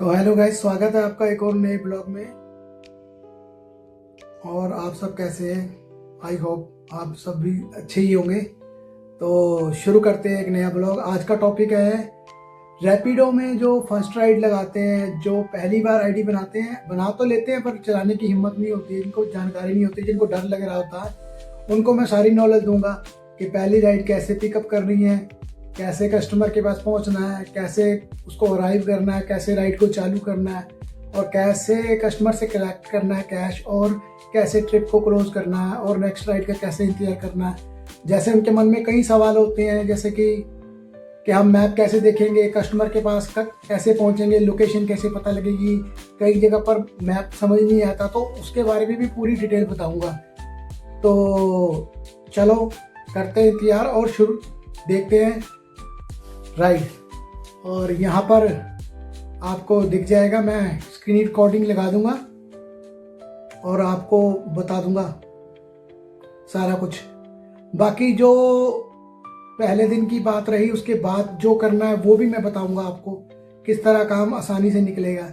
तो hello guys, स्वागत है आपका एक और नए ब्लॉग में। और आप सब कैसे हैं? आई होप आप सब भी अच्छे ही होंगे। तो शुरू करते हैं एक नया ब्लॉग। आज का टॉपिक है रैपिडो में जो फर्स्ट राइड लगाते हैं, जो पहली बार आईडी बनाते हैं, बना तो लेते हैं पर चलाने की हिम्मत नहीं होती, जिनको जानकारी नहीं होती, जिनको डर लग रहा होता है, उनको मैं सारी नॉलेज दूंगा कि पहली राइड कैसे पिकअप करनी है, कैसे कस्टमर के पास पहुंचना है, कैसे उसको अराइव करना है, कैसे राइड को चालू करना है, और कैसे कस्टमर से कलेक्ट करना है कैश, और कैसे ट्रिप को क्लोज करना है, और नेक्स्ट राइड का कैसे इंतजार करना है। जैसे उनके मन में कई सवाल होते हैं, जैसे कि हम मैप कैसे देखेंगे, कस्टमर के पास कैसे पहुंचेंगे, लोकेशन कैसे पता लगेगी, कई जगह पर मैप समझ नहीं आता, तो उसके बारे में भी पूरी डिटेल बताऊंगा। तो चलो करते हैं इंतजार और शुरू देखते हैं राइड। और यहाँ पर आपको दिख जाएगा, मैं स्क्रीन रिकॉर्डिंग लगा दूंगा और आपको बता दूंगा सारा कुछ। बाकी जो पहले दिन की बात रही, उसके बाद जो करना है वो भी मैं बताऊंगा आपको, किस तरह काम आसानी से निकलेगा।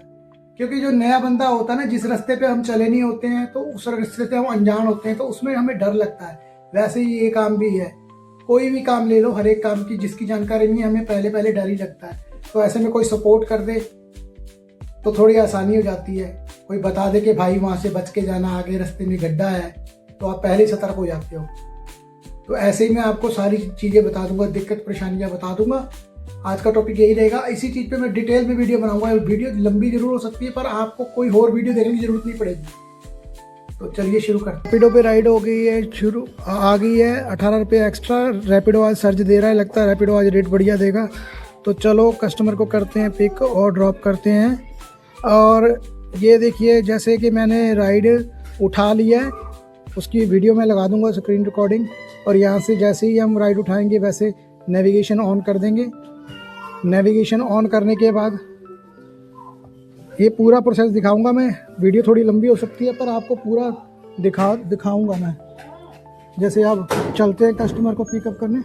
क्योंकि जो नया बंदा होता है ना, जिस रास्ते पे हम चले नहीं होते हैं, तो उस रास्ते से हम अनजान होते हैं, तो उसमें हमें डर लगता है। वैसे ही ये काम भी है, कोई भी काम ले लो, हर एक काम की जिसकी जानकारी नहीं, हमें पहले पहले डर ही लगता है। तो ऐसे में कोई सपोर्ट कर दे तो थोड़ी आसानी हो जाती है। कोई बता दे कि भाई वहाँ से बच के जाना, आगे रास्ते में गड्ढा है, तो आप पहले ही सतर्क हो जाते हो। तो ऐसे ही मैं आपको सारी चीज़ें बता दूंगा, दिक्कत परेशानियाँ बता दूंगा। आज का टॉपिक यही रहेगा। इसी चीज़ पे मैं डिटेल में वीडियो बनाऊंगा। वीडियो लंबी जरूर हो सकती है, पर आपको कोई और वीडियो देखने की जरूरत नहीं पड़ेगी। तो चलिए शुरू करते हैं। रैपिडो पे राइड हो गई है, शुरू आ गई है। 18 रुपये एक्स्ट्रा रैपिडो आज सर्च दे रहा है, लगता है रैपिडो आज रेट बढ़िया देगा। तो चलो कस्टमर को करते हैं पिक और ड्रॉप करते हैं। और ये देखिए, जैसे कि मैंने राइड उठा लिया है, उसकी वीडियो मैं लगा दूंगा, स्क्रीन रिकॉर्डिंग। और यहाँ से जैसे ही हम राइड उठाएंगे वैसे नेविगेशन ऑन कर देंगे। नेविगेशन ऑन करने के बाद ये पूरा प्रोसेस दिखाऊंगा मैं। वीडियो थोड़ी लंबी हो सकती है, पर आपको पूरा दिखाऊंगा मैं। जैसे अब चलते हैं कस्टमर को पिकअप करने।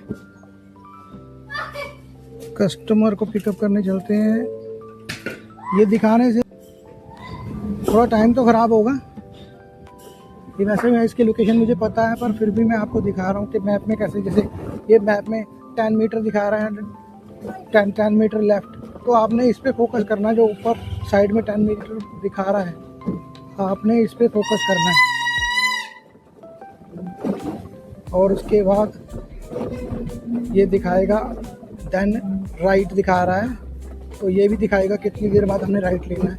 कस्टमर को पिकअप करने चलते हैं। ये दिखाने से थोड़ा टाइम तो ख़राब होगा। ये वैसे मैं इसकी लोकेशन मुझे पता है, पर फिर भी मैं आपको दिखा रहा हूँ कि मैप में कैसे। जैसे ये मैप में 10 मीटर दिखा रहा है, 10 मीटर लेफ़्ट, तो आपने इस पे फोकस करना है। जो ऊपर साइड में 10 मीटर दिखा रहा है, आपने इस पे फोकस करना है। और उसके बाद ये दिखाएगा देन राइट दिखा रहा है, तो ये भी दिखाएगा कितनी देर बाद हमने राइट लेना है।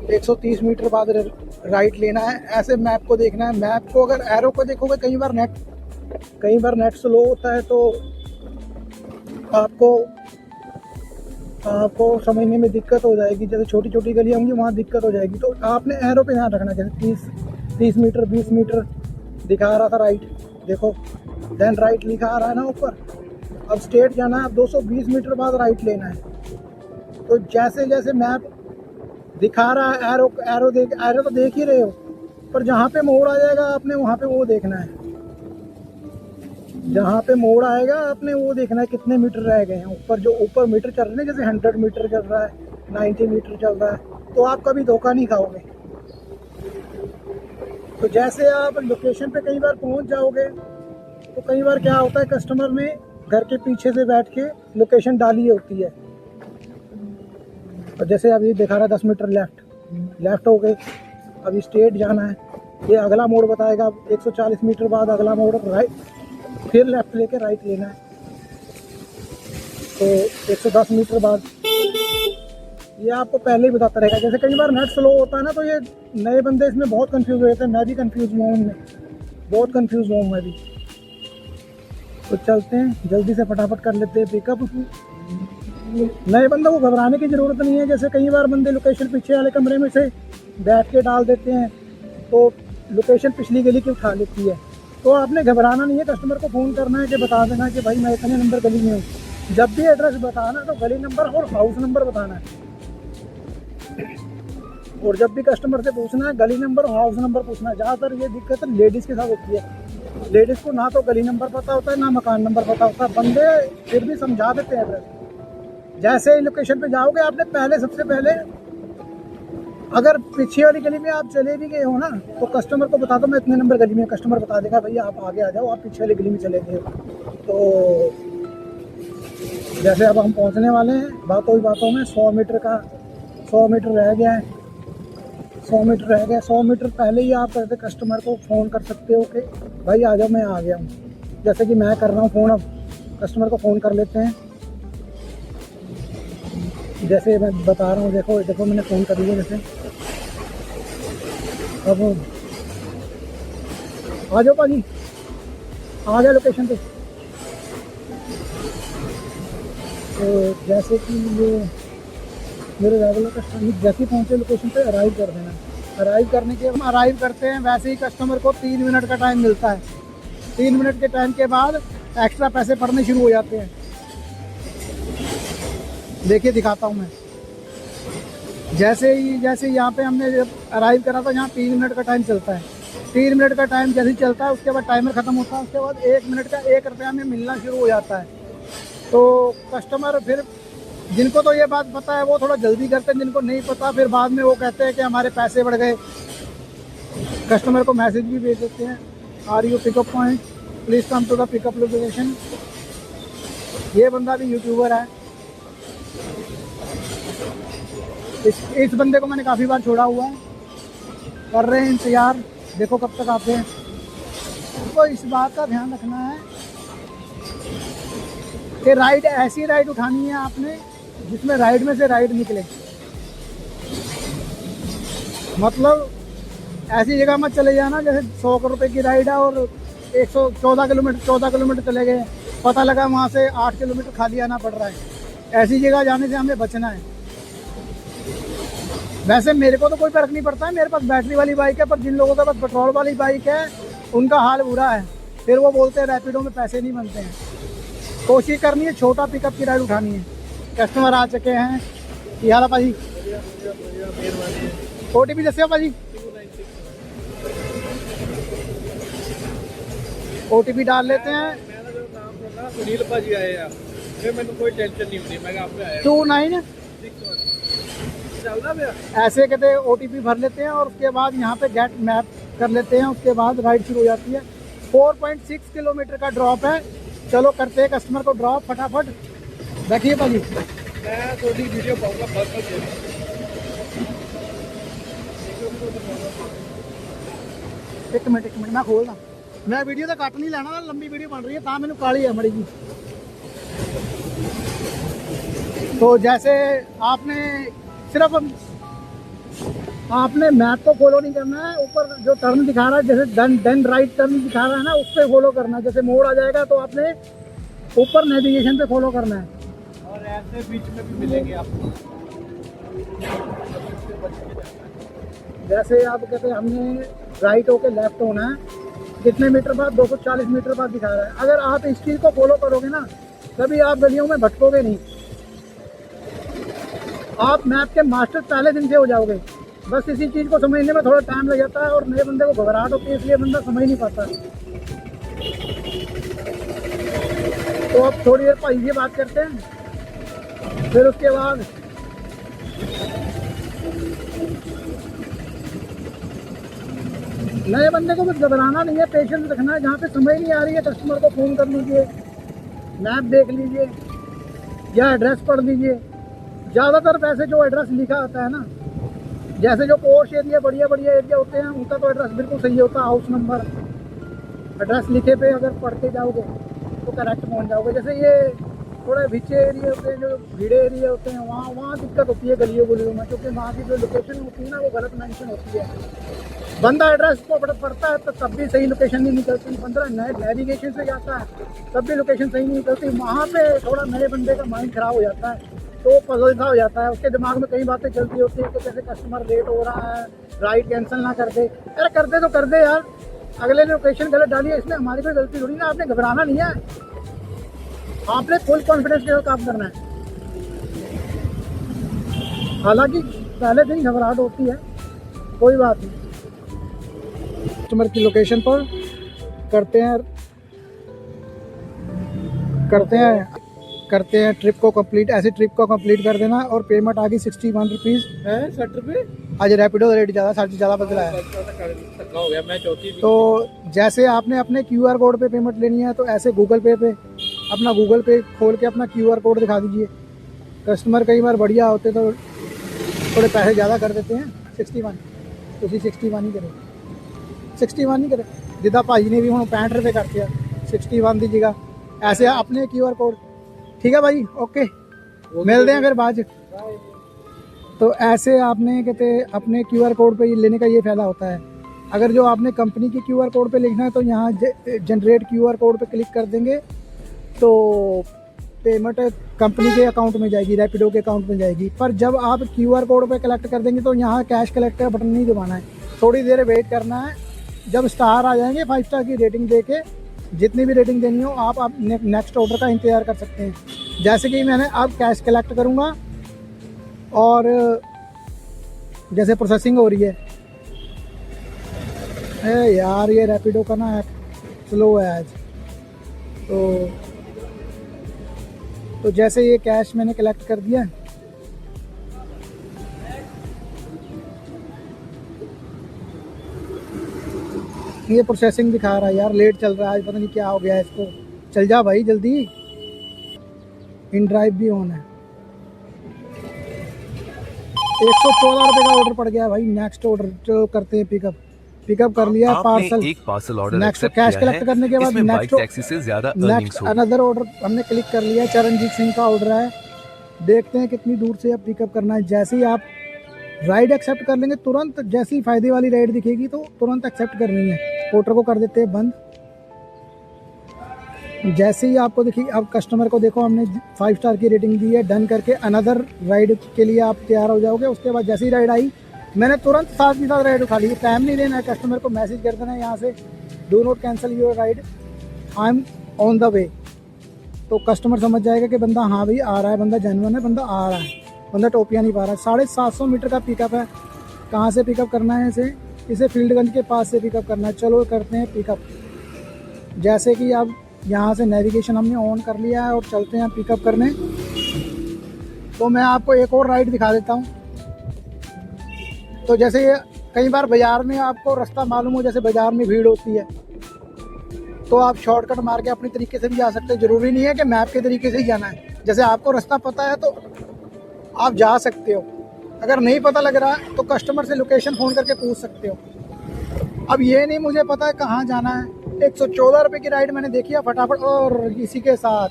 130 मीटर बाद राइट लेना है। ऐसे मैप को देखना है। मैप को अगर एरो को देखोगे, कई बार नेट स्लो होता है, तो आपको समझने में दिक्कत हो जाएगी। जैसे छोटी छोटी गलियाँ होंगी, वहाँ दिक्कत हो जाएगी। तो आपने एरो पे ध्यान रखना। जैसे 30 मीटर 20 मीटर दिखा रहा था राइट, देखो देन राइट लिखा आ रहा है ना ऊपर। अब स्ट्रेट जाना है, अब 220 मीटर बाद राइट लेना है। तो जैसे जैसे मैप दिखा रहा है, एरो तो देख ही रहे हो, पर जहाँ पे मोड़ आ जाएगा आपने वहाँ पे वो देखना है। जहाँ पे मोड़ आएगा आपने वो देखना है कितने मीटर रह गए हैं। ऊपर मीटर चल रहे हैं, जैसे 100 मीटर चल रहा है, 90 मीटर चल रहा है, तो आप कभी धोखा नहीं खाओगे। तो जैसे आप लोकेशन पे कई बार पहुँच जाओगे, तो कई बार क्या होता है, कस्टमर ने घर के पीछे से बैठ के लोकेशन डाली होती है। और जैसे अभी दिखा रहा है 10 मीटर लेफ़्ट हो गए, अभी स्ट्रेट जाना है। ये अगला मोड़ बताएगा, 140 मीटर बाद अगला मोड़ राइट, फिर लेफ़्ट लेके राइट लेना है। तो 110 मीटर बाद ये आपको पहले ही बताता रहेगा। जैसे कई बार नेट स्लो होता है ना, तो ये नए बंदे इसमें बहुत कंफ्यूज हो जाते हैं। मैं भी कंफ्यूज हुआ हूँ, बहुत कंफ्यूज हुआ हूँ मैं भी। तो चलते हैं, जल्दी से फटाफट कर लेते हैं पिकअप। नए बंदों को घबराने की ज़रूरत नहीं है। जैसे कई बार बंदे लोकेशन पीछे वाले कमरे में से बैठ के डाल देते हैं, तो लोकेशन पिछली गली की उठा लेती है। तो आपने घबराना नहीं है, कस्टमर को फ़ोन करना है कि बता देना कि भाई मैं इतने नंबर गली में हूँ। जब भी एड्रेस बताना तो गली नंबर और हाउस नंबर बताना है। और जब भी कस्टमर से पूछना है, गली नंबर और हाउस नंबर पूछना है। ज़्यादातर ये दिक्कत लेडीज़ के साथ होती है। लेडीज़ को ना तो गली नंबर पता होता है, ना मकान नंबर पता होता है। बंदे फिर भी समझा देते हैं एड्रेस, जैसे ही लोकेशन पे जाओगे आपने पहले सबसे पहले अगर पीछे वाली गली में आप चले भी गए हो ना तो कस्टमर को बता दो मैं इतने नंबर गली में, कस्टमर बता देगा भैया आप आगे आ जाओ, आप पीछे वाली गली में चले गए। तो जैसे अब हम पहुंचने वाले हैं, बातों ही बातों में 100 मीटर रह गया है, 100 मीटर रह गया। 100 मीटर पहले ही आप कहते कस्टमर को फ़ोन कर सकते हो कि भाई आ जाओ मैं आ गया हूँ, जैसे कि मैं कर रहा हूँ फ़ोन। अब कस्टमर को फ़ोन कर लेते हैं, जैसे मैं बता रहा हूँ, देखो मैंने फ़ोन कर लिया। जैसे अब आ जाओ भाजी, आ गया लोकेशन पे। तो जैसे कि ये मेरे रेगुलर कस्टमर जैसे ही पहुँचे लोकेशन पे अराइव कर देना। अराइव करने के हम अराइव करते हैं, वैसे ही कस्टमर को 3 मिनट का टाइम मिलता है। 3 मिनट के टाइम के बाद एक्स्ट्रा पैसे पड़ने शुरू हो जाते हैं। देखिए दिखाता हूँ मैं। जैसे यहाँ पे हमने जब अराइव करा था, यहाँ 3 मिनट का टाइम चलता है। 3 मिनट का टाइम जैसे ही चलता है उसके बाद टाइमर ख़त्म होता है, उसके बाद 1 मिनट का 1 रुपया में मिलना शुरू हो जाता है। तो कस्टमर फिर जिनको तो ये बात पता है वो थोड़ा जल्दी करते हैं, जिनको नहीं पता फिर बाद में वो कहते हैं कि हमारे पैसे बढ़ गए। कस्टमर को मैसेज भी भेज देते हैं, are you pickup point, please come to the pickup location. ये बंदा भी यूट्यूबर है, इस बंदे को मैंने काफ़ी बार छोड़ा हुआ है। कर रहे हैं इंतज़ार, देखो कब तक आते हैं। तो इस बात का ध्यान रखना है कि राइड ऐसी राइड उठानी है आपने जिसमें राइड में से राइड निकले। मतलब ऐसी जगह मत चले जाना जैसे 100 रुपये की राइड है और 14 किलोमीटर चले गए, पता लगा वहाँ से 8 किलोमीटर खाली आना पड़ रहा है। ऐसी जगह जाने से हमें बचना है। वैसे मेरे को तो कोई फ़र्क नहीं पड़ता है, मेरे पास बैटरी वाली बाइक है, पर जिन लोगों के पास पेट्रोल वाली बाइक है उनका हाल बुरा है। फिर वो बोलते हैं रैपिडो में पैसे नहीं बनते हैं। कोशिश करनी है छोटा पिकअप की राइड उठानी है। कस्टमर आ चुके हैं, ये हाल है भाजी। OTP दस्यो भाजी, OTP डाल लेते हैं। सुनील भाजी आए यार, मैंने कोई टेंशन नहीं होती, मैं आप पे आया 29 चलना भैया। ऐसे कहते हैं OTP भर लेते हैं और उसके बाद यहाँ पे गेट मैप कर लेते हैं, उसके बाद राइड शुरू हो जाती है। 4.6 किलोमीटर का ड्रॉप है। चलो करते हैं कस्टमर को ड्रॉप फटाफट। देखिए भाजी मैं थोड़ी वीडियो पाऊंगा एक मिनट मैं खोलना। मैं वीडियो तो कट नहीं लेना, लंबी वीडियो बन रही है ता मैंने काली है मड़ी जी। तो जैसे आपने मैप को फॉलो नहीं करना है, ऊपर जो टर्न दिखा रहा है जैसे देन राइट टर्न दिखा रहा है ना, उस पर फॉलो करना है। जैसे मोड़ आ जाएगा तो आपने ऊपर नेविगेशन पे फॉलो करना है। और ऐसे बीच में भी मिलेंगे आपको। जैसे आप कहते हैं हमने राइट होके लेफ्ट होना है, कितने मीटर बाद 240 मीटर बाद दिखा रहा है। अगर आप इस चीज़ को फॉलो करोगे ना कभी आप गलियों में भटकोगे नहीं, आप मैप के मास्टर पहले दिन से हो जाओगे। बस इसी चीज़ को समझने में थोड़ा टाइम लग जाता है और नए बंदे को घबराहट होती है, इसलिए बंदा समझ नहीं पाता। तो अब थोड़ी देर भाई से बात करते हैं, फिर उसके बाद नए बंदे को बस घबराना नहीं है, पेशेंस रखना है। जहाँ पे समझ नहीं आ रही है कस्टमर को फ़ोन कर लीजिए, मैप देख लीजिए या एड्रेस पढ़ लीजिए। ज़्यादातर वैसे जो एड्रेस लिखा आता है ना, जैसे जो पोर्श एरिया बढ़िया एरिया होते हैं उनका तो एड्रेस बिल्कुल सही होता है। हाउस नंबर एड्रेस लिखे पे अगर पढ़ के जाओगे तो करेक्ट पहुंच जाओगे। जैसे ये थोड़े भिचे एरिया होते हैं, जो भीड़े एरिया होते हैं, वहाँ दिक्कत होती है गलियों में, क्योंकि वहाँ की जो लोकेशन होती है ना वो गलत मेंशन होती है। बंदा एड्रेस को पढ़ता है तो तब भी सही लोकेशन नहीं निकलती। बंदा नेविगेशन से जाता है तब भी लोकेशन सही नहीं निकलती। वहाँ पे थोड़ा नए बंदे का माइंड खराब हो जाता है, तो पजल सा हो जाता है। उसके दिमाग में कई बातें चलती होती है कि जैसे कस्टमर लेट हो रहा है, राइड कैंसिल ना कर दे। अरे कर दे तो कर दे यार, अगले ने लोकेशन गलत डाली है, इसमें हमारी कोई गलती थोड़ी ना। आपने घबराना नहीं है, आपने फुल कॉन्फिडेंस के साथ काम करना है। हालांकि पहले दिन घबराहट होती है, कोई बात नहीं। कस्टमर की लोकेशन पर करते हैं करते हैं ट्रिप को कंप्लीट। ऐसे ट्रिप को कंप्लीट कर देना और पेमेंट आ गई 61 रुपीज़ है 60 रुपये आज रैपिडो रेट ज़्यादा 60 ज़्यादा बदला है। धक्का हो गया, मैं चौथी तो जैसे आपने अपने QR कोड पे पेमेंट लेनी है तो ऐसे गूगल पे अपना गूगल पे खोल के अपना QR कोड दिखा दीजिए। कस्टमर कई बार बढ़िया होते तो थोड़े पैसे ज़्यादा कर देते हैं। 61 ਤੁਸੀਂ 61 ही करो, 61 नहीं करे जिदा भाजी ने भी हूँ 65 रुपये करते हैं 61 की जगह ऐसे अपने QR कोड। ठीक है भाई, ओके मिलते हैं फिर बाद च। तो ऐसे आपने कहते अपने QR कोड पे लेने का ये फ़ायदा होता है। अगर जो आपने कंपनी की QR कोड पे लिखना है तो यहाँ जनरेट QR कोड पे क्लिक कर देंगे तो पेमेंट कंपनी के अकाउंट में जाएगी, रैपिडो के अकाउंट में जाएगी। पर जब आप QR कोड पे कलेक्ट कर देंगे तो यहाँ कैश कलेक्ट का बटन नहीं दबाना है, थोड़ी देर वेट करना है। जब स्टार आ जाएंगे 5 स्टार की रेटिंग दे के जितनी भी रेटिंग देनी हो आप नेक्स्ट ऑर्डर का इंतज़ार कर सकते हैं। जैसे कि मैंने अब कैश कलेक्ट करूँगा और जैसे प्रोसेसिंग हो रही है। यार ये रैपिडो का ना ऐप स्लो है आज। तो जैसे ये कैश मैंने कलेक्ट कर दिया, ये प्रोसेसिंग दिखा रहा है यार, लेट चल रहा है आज, पता नहीं क्या हो गया है इसको। चल जा भाई जल्दी, इन ड्राइव भी ऑन है। 114 रुपये का ऑर्डर पड़ गया भाई। नेक्स्ट ऑर्डर जो करते हैं पिकअप कर लिया पार्सल। एक parcel order next cash collect करने के बाद नेक्स्ट अनदर ऑर्डर हमने क्लिक कर लिया। चरणजीत सिंह का ऑर्डर है, देखते हैं कितनी दूर से अब पिकअप करना है। जैसे ही आप राइड एक्सेप्ट कर लेंगे तुरंत, जैसी फ़ायदे वाली राइड दिखेगी तो तुरंत एक्सेप्ट करनी है। पोर्टर को कर देते हैं बंद। जैसे ही आपको देखिए, अब कस्टमर को देखो हमने 5 स्टार की रेटिंग दी है, डन करके अनदर राइड के लिए आप तैयार हो जाओगे। उसके बाद जैसी राइड आई मैंने तुरंत साथ के साथ राइड उठा ली। टाइम नहीं देना है, कस्टमर को मैसेज कर देना है यहाँ से, do not cancel your ride, I am on the way. तो कस्टमर समझ जाएगा कि बंदा हाँ भाई आ रहा है, बंदा जेन्युइन है, बंदा आ रहा है, बंदा टोपियाँ नहीं पा रहा है। 750 मीटर का पिकअप है। कहाँ से पिकअप करना है इसे फील्डगंज के पास से पिकअप करना है। चलो करते हैं पिकअप। जैसे कि अब यहाँ से नेविगेशन हमने ऑन कर लिया है और चलते हैं पिकअप करने। तो मैं आपको एक और राइड दिखा देता हूँ। तो जैसे कई बार बाज़ार में आपको रास्ता मालूम हो, जैसे बाज़ार में भीड़ होती है तो आप शॉर्टकट मार के अपने तरीके से भी जा सकते हैं। ज़रूरी नहीं है कि मैप के तरीके से ही जाना है। जैसे आपको रास्ता पता है तो आप जा सकते हो, अगर नहीं पता लग रहा है तो कस्टमर से लोकेशन फ़ोन करके पूछ सकते हो। अब ये नहीं मुझे पता है कहाँ जाना है। 114 रुपये की राइड मैंने देखी है फटाफट, और इसी के साथ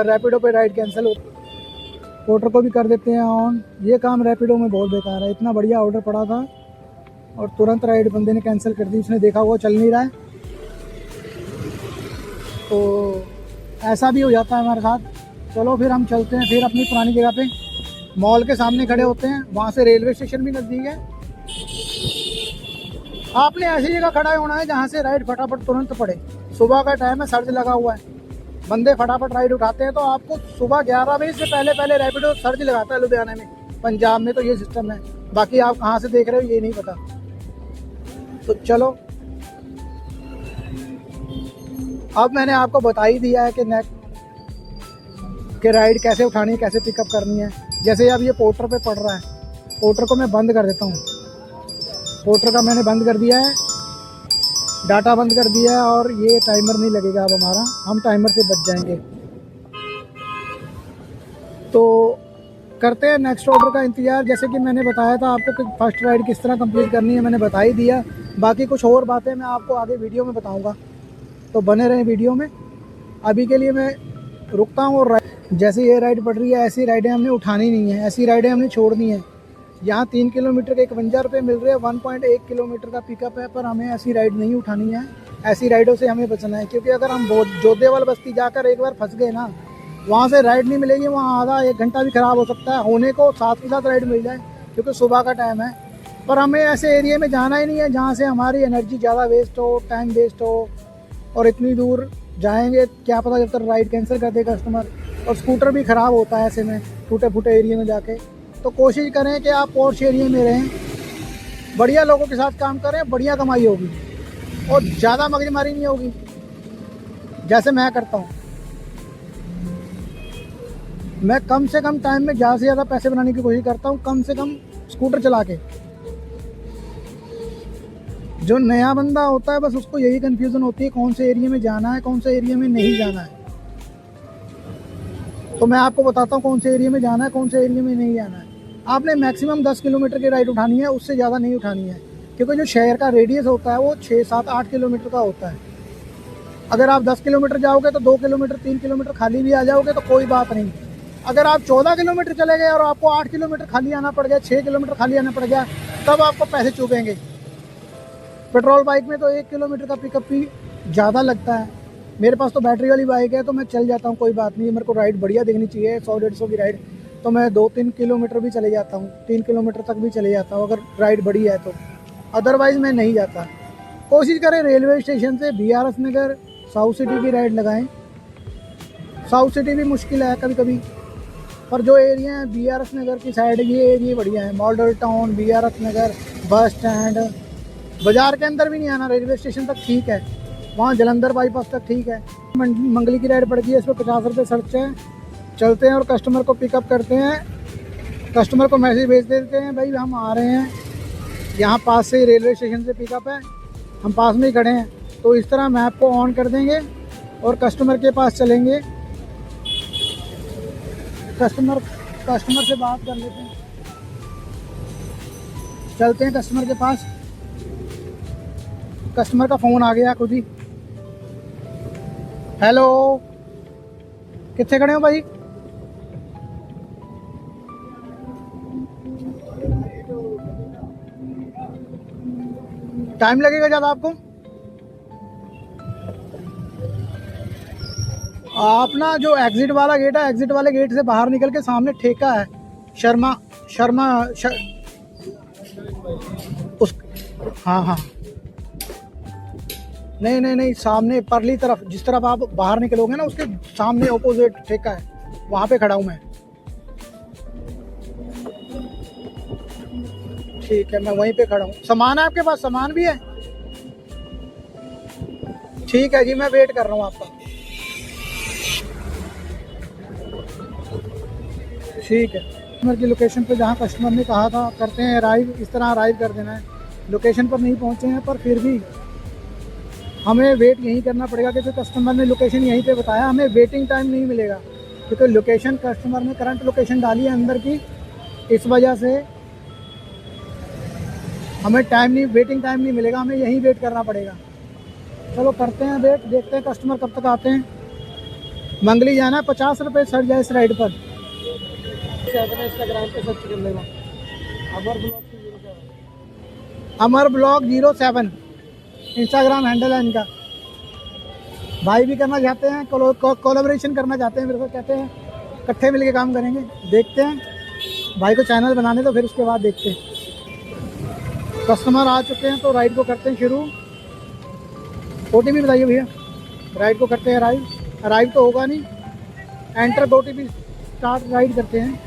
रैपिडो पे राइड कैंसिल हो। पोर्टर को भी कर देते हैं ऑन। ये काम रैपिडो में बहुत बेकार है। इतना बढ़िया ऑर्डर पड़ा था और तुरंत राइड बंदे ने कैंसिल कर दी। उसने देखा हुआ चल नहीं रहा है, तो ऐसा भी हो जाता है हमारे साथ। चलो फिर हम चलते हैं फिर अपनी पुरानी जगह पे। मॉल के सामने खड़े होते हैं, वहाँ से रेलवे स्टेशन भी नज़दीक है। आपने ऐसी जगह खड़ा होना है जहाँ से राइड फटाफट तुरंत पड़े। सुबह का टाइम है, सर्च लगा हुआ है, बंदे फटाफट राइड उठाते हैं। तो आपको सुबह 11 बजे से पहले रैपिडो सर्च लगाता है लुधियाना में, पंजाब में तो ये सिस्टम है। बाकी आप कहाँ से देख रहे हो ये नहीं पता। तो चलो, अब मैंने आपको बता ही दिया है कि राइड कैसे उठानी है, कैसे पिकअप करनी है। जैसे अब ये पोर्टर पे पड़ रहा है, पोर्टर को मैं बंद कर देता हूँ। पोर्टर का मैंने बंद कर दिया है, डाटा बंद कर दिया है, और ये टाइमर नहीं लगेगा अब हमारा, हम टाइमर से बच जाएंगे। तो करते हैं नेक्स्ट ऑर्डर का इंतज़ार। जैसे कि मैंने बताया था आपको कि फर्स्ट राइड किस तरह कंप्लीट करनी है, मैंने बता ही दिया। बाकी कुछ और बातें मैं आपको आगे वीडियो में बताऊंगा, तो बने रहें वीडियो में। अभी के लिए मैं रुकता हूँ। और जैसे ये राइड पड़ रही है, ऐसी राइडें हमने उठानी नहीं है, ऐसी राइडें हमने छोड़नी है। यहाँ 3 किलोमीटर के 51 रुपये मिल रहे हैं, 1.1 किलोमीटर का पिकअप है, पर हमें ऐसी राइड नहीं उठानी है। ऐसी राइडों से हमें बचना है, क्योंकि अगर हम जोधेवाल बस्ती जाकर एक बार फंस गए ना, वहाँ से राइड नहीं मिलेगी। वहाँ आधा 1 घंटा भी ख़राब हो सकता है। होने को साथ के साथ राइड मिल जाए, क्योंकि सुबह का टाइम है। पर हमें ऐसे एरिया में जाना ही नहीं है जहाँ से हमारी एनर्जी ज़्यादा वेस्ट हो, टाइम वेस्ट हो। और इतनी दूर जाएंगे, क्या पता जब तक राइड कैंसिल कर दे कस्टमर। और स्कूटर भी ख़राब होता है ऐसे में, टूटे फूटे एरिया में जाके। तो कोशिश करें कि आप पॉश एरिया में रहें, बढ़िया लोगों के साथ काम करें, बढ़िया कमाई होगी और ज़्यादा मगजमारी नहीं होगी, जैसे मैं करता हूँ। मैं कम से कम टाइम में ज़्यादा से ज़्यादा पैसे बनाने की कोशिश करता हूँ, कम से कम स्कूटर चला के। जो नया बंदा होता है बस उसको यही कन्फ्यूज़न होती है कौन से एरिया में जाना है, कौन से एरिया में नहीं जाना है। तो मैं आपको बताता हूँ कौन से एरिया में जाना है, कौन से एरिया में नहीं जाना है। आपने मैक्सिमम 10 किलोमीटर की राइड उठानी है, उससे ज़्यादा नहीं उठानी है, क्योंकि जो शहर का रेडियस होता है वो 6, 7, 8 किलोमीटर का होता है। अगर आप 10 किलोमीटर जाओगे तो 2 किलोमीटर 3 किलोमीटर खाली भी आ जाओगे तो कोई बात नहीं। अगर आप 14 किलोमीटर चले गए और आपको 8 किलोमीटर खाली आना पड़ गया, 6 किलोमीटर खाली आना पड़ गया, तब आपको पैसे चुभेंगे। पेट्रोल बाइक में तो 1 किलोमीटर का पिकअप भी ज़्यादा लगता है। मेरे पास तो बैटरी वाली बाइक है तो मैं चल जाता हूँ, कोई बात नहीं। मेरे को राइड बढ़िया दिखनी चाहिए, 100-150 की राइड, तो मैं 2-3 किलोमीटर भी चले जाता हूँ, 3 किलोमीटर तक भी चले जाता हूँ अगर राइड बड़ी है तो। अदरवाइज़ मैं नहीं जाता। कोशिश करें रेलवे स्टेशन से BRS नगर साउथ सिटी की राइड लगाएं। साउथ सिटी भी मुश्किल है कभी कभी, पर जो एरिया है BRS नगर की साइड, ये एरिया बढ़िया है। मॉडल टाउन, BRS नगर, बस स्टैंड, बाज़ार के अंदर भी नहीं आना, रेलवे स्टेशन तक ठीक है, वहाँ जलंधर बाईपास तक ठीक है। मंगली की राइड पड़ती है, इस पर 50 रुपये सर्च है। चलते हैं और कस्टमर को पिकअप करते हैं। कस्टमर को मैसेज भेज देते हैं, भाई हम आ रहे हैं, यहाँ पास से ही रेलवे स्टेशन से पिकअप है, हम पास में ही खड़े हैं। तो इस तरह मैप को ऑन कर देंगे और कस्टमर के पास चलेंगे। कस्टमर से बात कर लेते हैं, चलते हैं कस्टमर के पास। कस्टमर का फ़ोन आ गया खुद ही। हेलो, कितने खड़े हो भाई? टाइम लगेगा ज़्यादा आपको? अपना जो एग्जिट वाला गेट है, एग्जिट वाले गेट से बाहर निकल के सामने ठेका है शर्मा उस, हाँ, नहीं, सामने परली तरफ, जिस तरफ आप बाहर निकलोगे ना उसके सामने ऑपोजिट ठेका है, वहाँ पे खड़ा हूँ मैं। ठीक है, मैं वहीं पे खड़ा हूँ। सामान है आपके पास? सामान भी है? ठीक है जी, मैं वेट कर रहा हूँ आपका। ठीक है, कस्टमर की लोकेशन पे जहाँ कस्टमर ने कहा था करते हैं अराइव, इस तरह अराइव कर देना है। लोकेशन पर नहीं पहुँचे हैं, पर फिर भी हमें वेट यहीं करना पड़ेगा, क्योंकि कस्टमर ने लोकेशन यहीं पे बताया। हमें वेटिंग टाइम नहीं मिलेगा, क्योंकि लोकेशन कस्टमर ने करंट लोकेशन डाली है अंदर की, इस वजह से हमें वेटिंग टाइम नहीं मिलेगा, हमें यहीं वेट करना पड़ेगा। चलो करते हैं वेट, देखते हैं कस्टमर कब तक आते हैं। मंगली जाना है, 50 रुपये सर जाए इस राइड पर। इंस्टाग्राम पे सर्च कर लेना, अमर ब्लॉग 07 इंस्टाग्राम हैंडल है इनका। भाई भी करना चाहते हैं, कोलैबोरेशन करना चाहते हैं, मेरे को कहते हैं इकट्ठे मिलके काम करेंगे। देखते हैं, भाई को चैनल बनाने तो फिर उसके बाद देखते हैं। कस्टमर आ चुके हैं तो राइड को करते हैं शुरू। OTP बताइए भैया। राइड को करते हैं अराइव तो होगा नहीं, एंटर OTP स्टार्ट राइड करते हैं।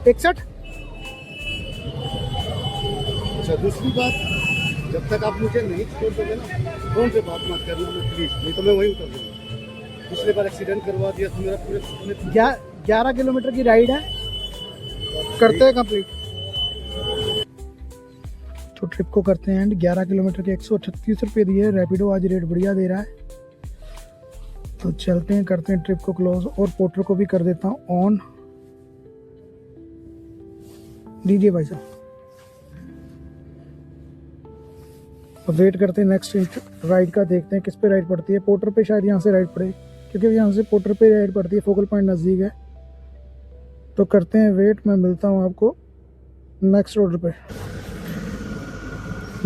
अच्छा, दूसरी बात, जब तक आप मुझे नहीं छोड़ दोगे ना, फोन पे बात मत करना प्लीज, नहीं तो मैं वहीं उतर दूँगा। पिछले बार एक्सीडेंट करवा दिया तो मेरा पूरे 11 किलोमीटर की राइड है, करते हैं कंप्लीट। तो ट्रिप को करते हैं एंड 11 किलोमीटर के 138 रुपये दिए। रैपिडो आज रेट बढ़िया दे रहा है, तो चलते हैं, करते हैं ट्रिप को क्लोज। और पोर्टर को भी कर देता हूँ ऑन। दीजिए भाई साहब, अब वेट करते हैं नेक्स्ट राइड का, देखते हैं किस पे राइड पड़ती है। पोर्टर पे शायद यहाँ से राइड पड़े, क्योंकि यहाँ से पोर्टर पे राइड पड़ती है, फोकल पॉइंट नज़दीक है। तो करते हैं वेट, मैं मिलता हूँ आपको नेक्स्ट रोड पे।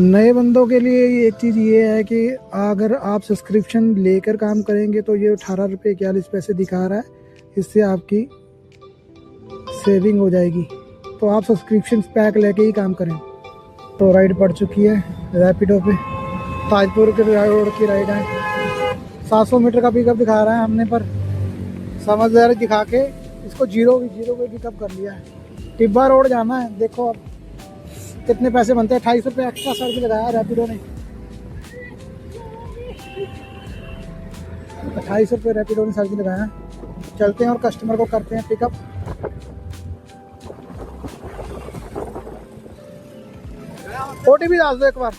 नए बंदों के लिए एक चीज़ ये है कि अगर आप सब्सक्रिप्शन लेकर काम करेंगे तो ये 18 रुपये 41 पैसे दिखा रहा है, इससे आपकी सेविंग हो जाएगी। तो आप सब्सक्रिप्शन पैक लेके ही काम करें। तो राइड पड़ चुकी है रैपिडो पे, ताजपुर के रोड की राइड है। 700 मीटर का पिकअप दिखा रहा है हमने, पर समझदारी दिखा के इसको जीरो पे पिकअप कर लिया है। टिब्बा रोड जाना है, देखो अब कितने पैसे बनते हैं। 28 रुपये एक्स्ट्रा चार्ज लगाया रैपिडो ने, 28 रुपये रैपिडो ने चार्ज लगाया। चलते हैं और कस्टमर को करते हैं पिकअप। OTP डाल दो एक बार,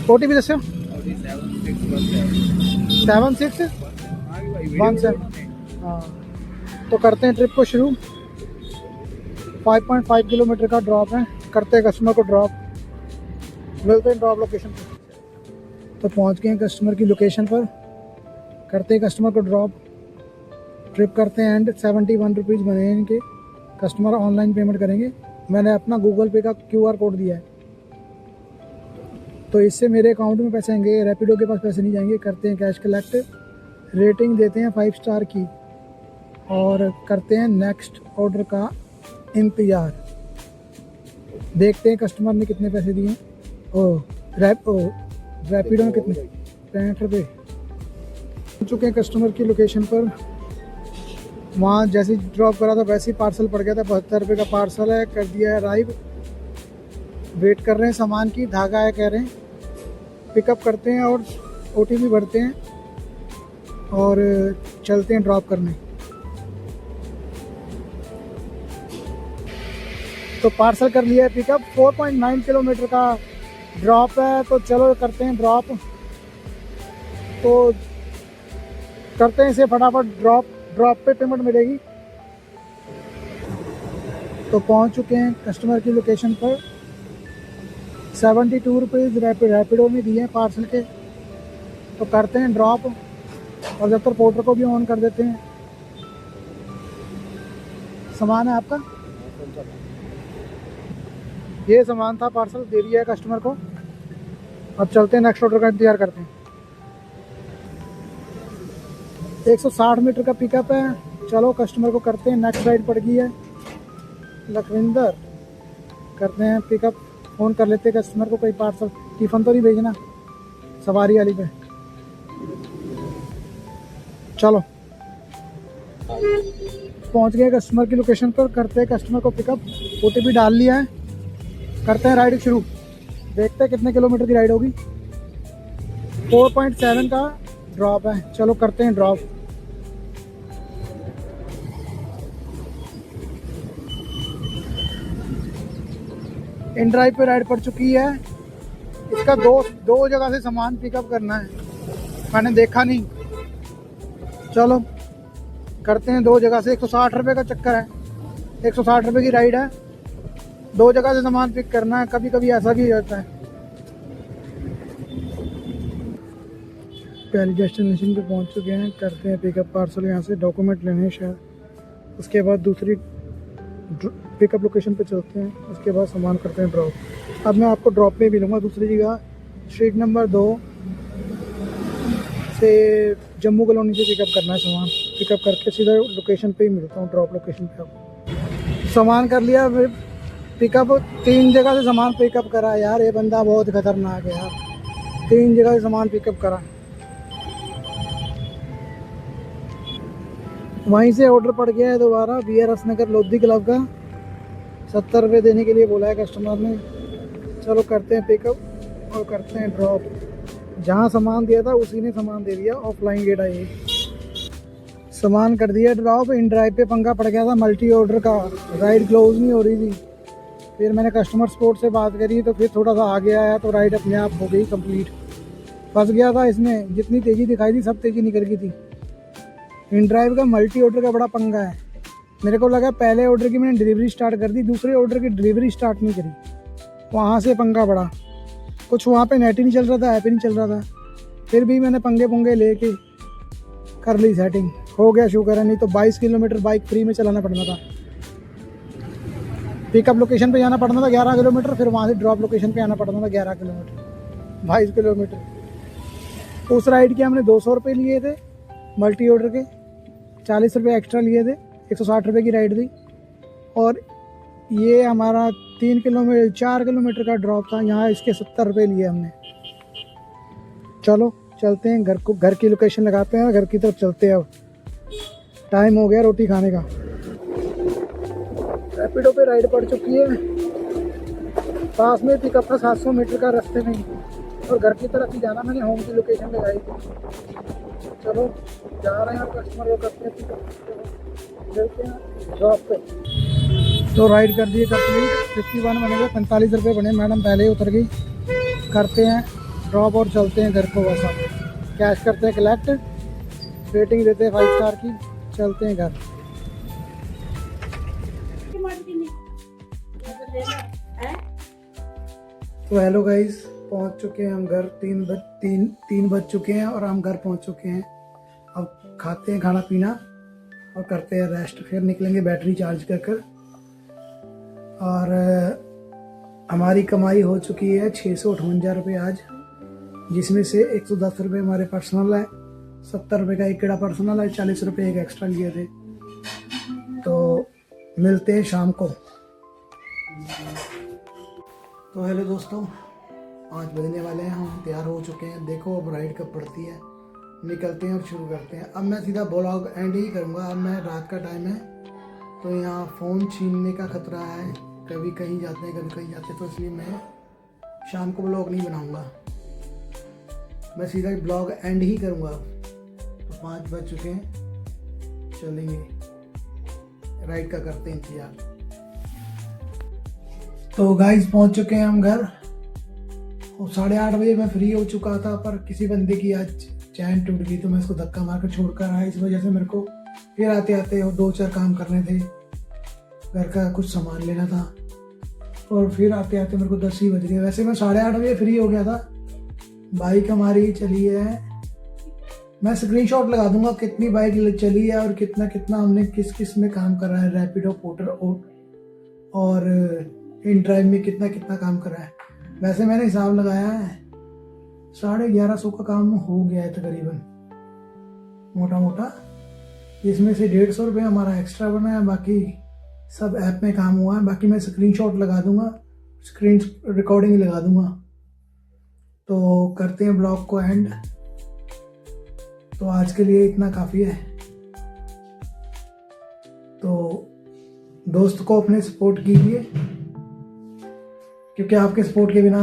OTP दसो 7617। हाँ, तो करते हैं ट्रिप को शुरू। 5.5 किलोमीटर का ड्रॉप है, करते हैं कस्टमर को ड्रॉप। मिलते हैं ड्रॉप लोकेशन पर। तो पहुंच गए हैं कस्टमर की लोकेशन पर, करते हैं कस्टमर को ड्रॉप। ट्रिप करते हैं एंड 71 रुपीज़ बने हैं इनके। कस्टमर ऑनलाइन पेमेंट करेंगे। मैंने अपना गूगल पे का QR कोड दिया है, तो इससे मेरे अकाउंट में पैसे आएंगे, रैपिडो के पास पैसे नहीं जाएंगे। करते हैं कैश कलेक्ट, रेटिंग देते हैं 5 स्टार की और करते हैं नेक्स्ट ऑर्डर का इंतज़ार। देखते हैं कस्टमर ने कितने पैसे दिए। रैपिडो में कितने, 65 रुपये। पहुँच चुके हैं कस्टमर की लोकेशन पर। वहाँ जैसे ही ड्रॉप करा था वैसे ही पार्सल पड़ गया था। 72 रुपये का पार्सल है, कर दिया है अराइव। वेट कर रहे हैं सामान की, धागा है कह रहे हैं। पिकअप करते हैं और OTP भरते हैं और चलते हैं ड्रॉप करने। तो पार्सल कर लिया है पिकअप। 4.9 किलोमीटर का ड्रॉप है, तो चलो करते हैं ड्रॉप। तो करते हैं इसे फटाफट ड्रॉप पे पेमेंट मिलेगी। तो पहुंच चुके हैं कस्टमर की लोकेशन पर। 72 रुपीज़ रैपिडो में दिए हैं पार्सल के। तो करते हैं ड्रॉप और जब तक पोर्टर को भी ऑन कर देते हैं। सामान है आपका, ये सामान था, पार्सल दे दिया है कस्टमर को। अब चलते हैं नेक्स्ट ऑर्डर का इंतजार करते हैं। 160 मीटर का पिकअप है, चलो कस्टमर को करते हैं। नेक्स्ट राइड पड़ गई है लखविंदर, करते हैं पिकअप। फ़ोन कर लेते हैं कस्टमर को, कोई पार्सल टिफ़न तो नहीं भेजना सवारी वाली पे। चलो पहुंच गए कस्टमर की लोकेशन पर, करते हैं कस्टमर को पिकअप। OTP डाल लिया है, करते हैं राइड शुरू। देखते हैं कितने किलोमीटर की राइड होगी। 4.7 का ड्रॉप है, चलो करते हैं ड्रॉप। इन ड्राइव पे राइड पड़ चुकी है। इसका दो जगह से सामान पिकअप करना है, मैंने देखा नहीं। चलो करते हैं 2 जगह से। 160 रुपये का चक्कर है, 160 रुपये की राइड है, 2 जगह से सामान पिक करना है। कभी कभी ऐसा भी होता है। पहली डेस्टिनेशन पे पहुंच चुके हैं, करते हैं पिकअप पार्सल। यहाँ से डॉक्यूमेंट लेने हैं शायद, उसके बाद दूसरी पिकअप लोकेशन पे चलते हैं, उसके बाद सामान करते हैं ड्रॉप। अब मैं आपको ड्रॉप में भी लूँगा दूसरी जगह, स्ट्रीट नंबर 2 से जम्मू कॉलोनी से पिकअप करना है सामान। पिकअप करके सीधा लोकेशन पे ही मिलता हूँ, ड्रॉप लोकेशन पे। आपको सामान कर लिया पिकअप। 3 जगह से सामान पिकअप करा यार, ये बंदा बहुत खतरनाक है यार। 3 जगह से सामान पिकअप करा। वहीं से ऑर्डर पड़ गया है दोबारा, BRS नगर लोधी क्लब का। 70 रुपये देने के लिए बोला है कस्टमर ने। चलो करते हैं पिकअप और करते हैं ड्रॉप। जहाँ सामान दिया था उसी ने सामान दे दिया। ऑफलाइन गेट आई, सामान कर दिया ड्रॉप। इन ड्राइव पे पंगा पड़ गया था मल्टी ऑर्डर का, राइड क्लोज नहीं हो रही थी। फिर मैंने कस्टमर सपोर्ट से बात करी, तो फिर थोड़ा सा आगे आया तो राइड अपने आप हो गई कंप्लीट। फंस गया था इसमें, जितनी तेज़ी दिखाई थी सब तेज़ी निकल गई थी। इन ड्राइव का मल्टी ऑर्डर का बड़ा पंगा है। मेरे को लगा पहले ऑर्डर की मैंने डिलीवरी स्टार्ट कर दी, दूसरे ऑर्डर की डिलीवरी स्टार्ट नहीं करी, वहाँ से पंगा पड़ा। कुछ वहाँ पे नेट ही नहीं चल रहा था, ऐप ही नहीं चल रहा था। फिर भी मैंने पंगे पुंगे लेके कर ली सेटिंग, हो गया शुक्र है। नहीं तो 22 किलोमीटर बाइक फ्री में चलाना पड़ना था। पिकअप लोकेशन पे जाना पड़ना था 11 किलोमीटर, फिर वहाँ से ड्रॉप लोकेशन पे आना पड़ना था 11 किलोमीटर, 22 किलोमीटर। उस राइड के हमने 200 रुपये लिए थे मल्टी ऑर्डर के, 40 रुपये एक्स्ट्रा लिए थे। 160 रुपये की राइड थी। और ये हमारा 4 किलोमीटर का ड्रॉप था, यहाँ इसके 70 रुपये लिए हमने। चलो चलते हैं घर की लोकेशन लगाते हैं, घर की तरफ चलते हैं। अब टाइम हो गया रोटी खाने का। रैपिडो पे राइड पड़ चुकी है। पास में पिकअप था 700 मीटर का रास्ते में, और घर की तरफ ही जाना। मैंने होम की लोकेशन लगाई थी। चलो जा रहे हैं और कस्टमर को करते हैं पिकअप, चलते हैं ड्रॉप पे। तो राइड कर दिए कंप्लीट। 51 बने हुए, 45 रुपये बने। मैडम पहले ही उतर गई। करते हैं ड्रॉप और चलते हैं घर को। बस कैश करते हैं कलेक्ट, रेटिंग देते हैं 5 स्टार की, चलते हैं घर। तो हेलो गाइस, पहुंच चुके हैं हम घर। 3 बज चुके हैं और हम घर पहुंच चुके हैं। अब खाते हैं खाना पीना और करते हैं रेस्ट, फिर निकलेंगे बैटरी चार्ज कर। और हमारी कमाई हो चुकी है 658 रुपये आज, जिसमें से 110 रुपये हमारे पर्सनल है, 70 रुपये का एक केड़ा पर्सनल है, 40 रुपये एक एक्स्ट्रा लिए थे। तो मिलते हैं शाम को। तो हेलो दोस्तों, 5 बजने वाले हैं, हम तैयार हो चुके हैं। देखो अब राइड कब पड़ती है, निकलते हैं और शुरू करते हैं। अब मैं सीधा ब्लॉग एंड ही करूँगा। अब मैं रात का टाइम है तो यहाँ फ़ोन छीनने का खतरा है, कभी कहीं जाते हैं कभी कहीं जाते हैं, तो इसलिए मैं शाम को ब्लॉग नहीं बनाऊँगा। मैं सीधा ब्लॉग एंड ही करूँगा। तो 5 बज चुके हैं, चलेंगे राइड का करते हैं इंतजार। तो गाइस पहुंच चुके हैं हम घर, और 8:30 बजे मैं फ्री हो चुका था, पर किसी बंदे की आज चैन टूट गई तो मैं इसको धक्का मार कर छोड़ कर आया। इस वजह से मेरे को फिर आते आते 2-4 काम करने थे, घर का कुछ सामान लेना था, और फिर आते आते मेरे को 10 ही बज गए। वैसे मैं 8:30 बजे फ्री हो गया था। बाइक हमारी चली है, मैं स्क्रीनशॉट लगा दूंगा कितनी बाइक चली है और कितना कितना हमने किस किस में काम करा है। रैपिडो, पोर्टर, ओट और इन ड्राइव में कितना कितना काम करा है। वैसे मैंने हिसाब लगाया है 1150 का काम हो गया है तकरीबन, मोटा मोटा। इसमें से 150 रुपये हमारा एक्स्ट्रा बना है, बाकी सब ऐप में काम हुआ है। बाकी मैं स्क्रीनशॉट लगा दूंगा, स्क्रीन रिकॉर्डिंग लगा दूंगा। तो करते हैं ब्लॉग को एंड। तो आज के लिए इतना काफ़ी है। तो दोस्त को अपने सपोर्ट कीजिए, क्योंकि आपके सपोर्ट के बिना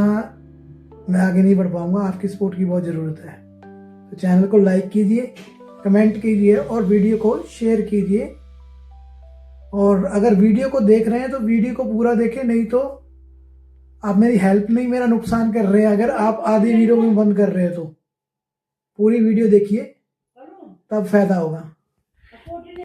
मैं आगे नहीं बढ़ पाऊंगा। आपकी सपोर्ट की बहुत ज़रूरत है। तो चैनल को लाइक कीजिए, कमेंट कीजिए और वीडियो को शेयर कीजिए। और अगर वीडियो को देख रहे हैं तो वीडियो को पूरा देखें, नहीं तो आप मेरी हेल्प नहीं मेरा नुकसान कर रहे हैं। अगर आप आधी वीडियो में बंद कर रहे हैं तो पूरी वीडियो देखिए, तब फायदा होगा।